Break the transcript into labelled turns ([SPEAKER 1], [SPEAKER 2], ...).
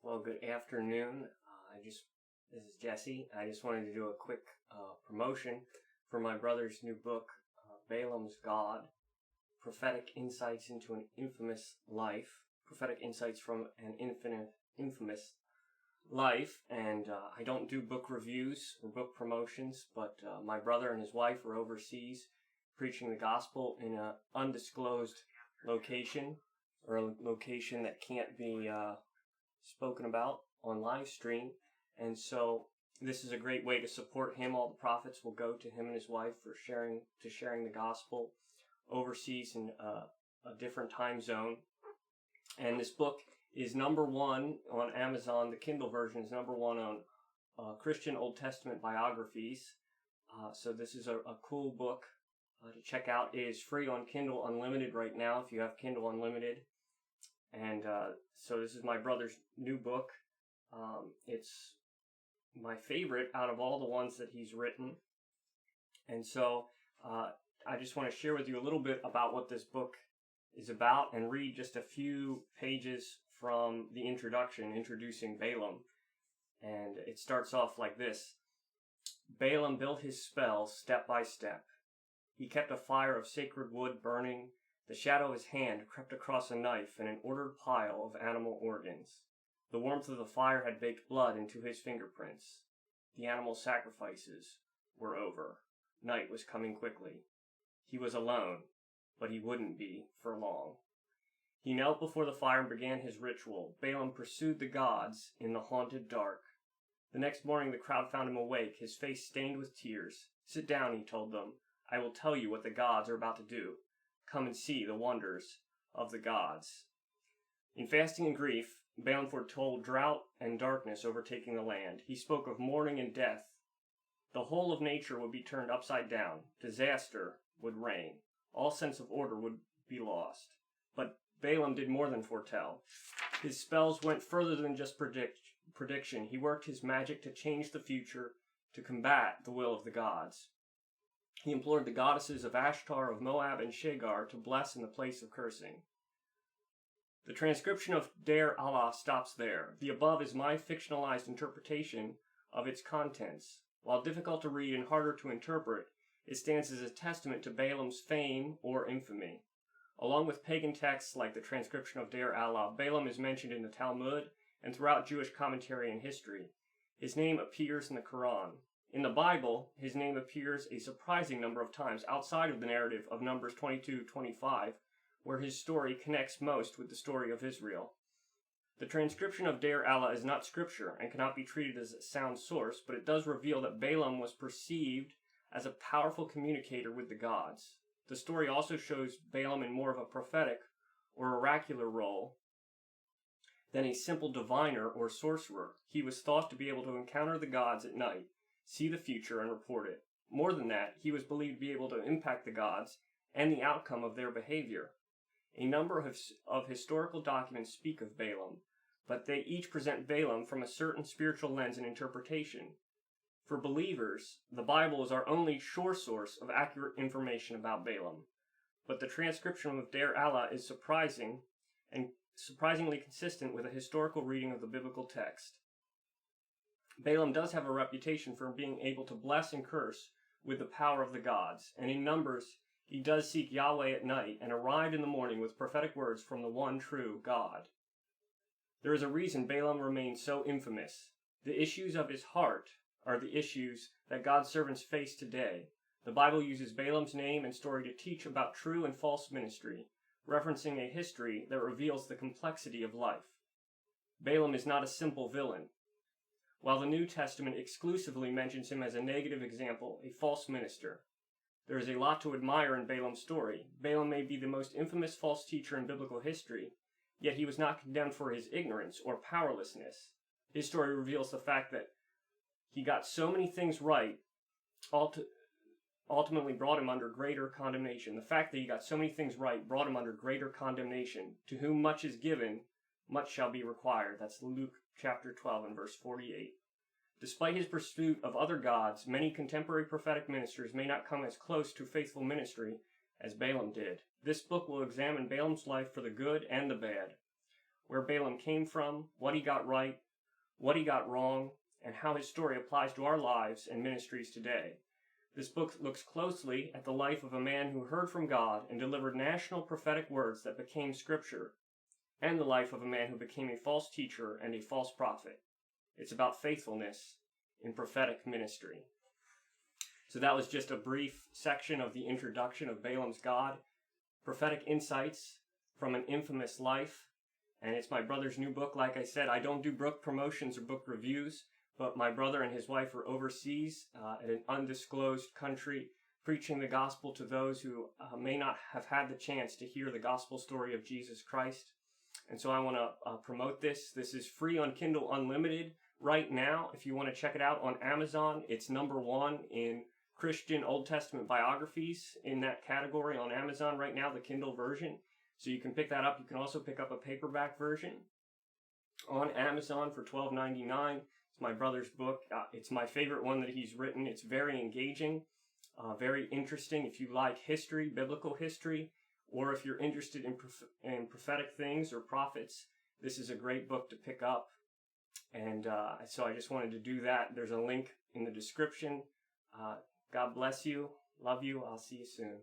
[SPEAKER 1] Well, good afternoon. This is Jesse. I just wanted to do a quick promotion for my brother's new book, Balaam's God: Prophetic Insights into an Infamous Life. Prophetic Insights from an Infamous Life. And I don't do book reviews or book promotions, but my brother and his wife are overseas preaching the gospel in an undisclosed location, or a location that can't be spoken about on live stream. And so this is a great way to support him. All the profits will go to him and his wife for sharing the gospel overseas in a different time zone. And this book is number one on Amazon. The Kindle version is number one on Christian Old Testament biographies. So this is a cool book to check out. It is free on Kindle Unlimited right now if you have Kindle Unlimited. And so this is my brother's new book. It's my favorite out of all the ones that he's written. And so I just want to share with you a little bit about what this book is about and read just a few pages from the introduction, introducing Balaam. And it starts off like this. Balaam built his spells step by step. He kept a fire of sacred wood burning. The shadow of his hand crept across a knife and an ordered pile of animal organs. The warmth of the fire had baked blood into his fingerprints. The animal sacrifices were over. Night was coming quickly. He was alone, but he wouldn't be for long. He knelt before the fire and began his ritual. Balaam pursued the gods in the haunted dark. The next morning the crowd found him awake, his face stained with tears. "Sit down," he told them. "I will tell you what the gods are about to do. Come and see the wonders of the gods." In fasting and grief, Balaam foretold drought and darkness overtaking the land. He spoke of mourning and death. The whole of nature would be turned upside down. Disaster would reign. All sense of order would be lost. But Balaam did more than foretell. His spells went further than just prediction. He worked his magic to change the future, to combat the will of the gods. He implored the goddesses of Ashtar, of Moab, and Shagar to bless in the place of cursing. The transcription of Deir Allah stops there. The above is my fictionalized interpretation of its contents. While difficult to read and harder to interpret, it stands as a testament to Balaam's fame or infamy. Along with pagan texts like the transcription of Deir Allah, Balaam is mentioned in the Talmud and throughout Jewish commentary and history. His name appears in the Quran. In the Bible, his name appears a surprising number of times outside of the narrative of Numbers 22-25, where his story connects most with the story of Israel. The transcription of Deir Allah is not scripture and cannot be treated as a sound source, but it does reveal that Balaam was perceived as a powerful communicator with the gods. The story also shows Balaam in more of a prophetic or oracular role than a simple diviner or sorcerer. He was thought to be able to encounter the gods at night, see the future, and report it. More than that, he was believed to be able to impact the gods and the outcome of their behavior. A number of historical documents speak of Balaam, but they each present Balaam from a certain spiritual lens and interpretation. For believers, the Bible is our only sure source of accurate information about Balaam, but the transcription of Deir Allah is surprising and surprisingly consistent with a historical reading of the biblical text. Balaam does have a reputation for being able to bless and curse with the power of the gods, and in Numbers, he does seek Yahweh at night and arrived in the morning with prophetic words from the one true God. There is a reason Balaam remains so infamous. The issues of his heart are the issues that God's servants face today. The Bible uses Balaam's name and story to teach about true and false ministry, referencing a history that reveals the complexity of life. Balaam is not a simple villain. While the New Testament exclusively mentions him as a negative example, a false minister, there is a lot to admire in Balaam's story. Balaam may be the most infamous false teacher in biblical history, yet he was not condemned for his ignorance or powerlessness. His story reveals the fact that he got so many things right, ultimately brought him under greater condemnation. The fact that he got so many things right brought him under greater condemnation. To whom much is given, much shall be required. That's Luke chapter 12 and verse 48. Despite his pursuit of other gods, many contemporary prophetic ministers may not come as close to faithful ministry as Balaam did. This book will examine Balaam's life for the good and the bad. where Balaam came from, what he got right, what he got wrong, and how his story applies to our lives and ministries today. This book looks closely at the life of a man who heard from God and delivered national prophetic words that became scripture, and the life of a man who became a false teacher and a false prophet. It's about faithfulness in prophetic ministry. So that was just a brief section of the introduction of Balaam's God, prophetic insights from an infamous life. And it's my brother's new book. Like I said, I don't do book promotions or book reviews, but my brother and his wife are overseas at an undisclosed country, preaching the gospel to those who may not have had the chance to hear the gospel story of Jesus Christ. And so I want to promote this. This is free on Kindle Unlimited right now. If you want to check it out on Amazon, it's #1 in Christian Old Testament biographies in that category on Amazon right now, the Kindle version. So you can pick that up. You can also pick up a paperback version on Amazon for $12.99. It's my brother's book. It's my favorite one that he's written. It's very engaging, very interesting. If you like history, biblical history, or if you're interested in prophetic things or prophets, this is a great book to pick up. And so I just wanted to do that. There's a link in the description. God bless you. Love you. I'll see you soon.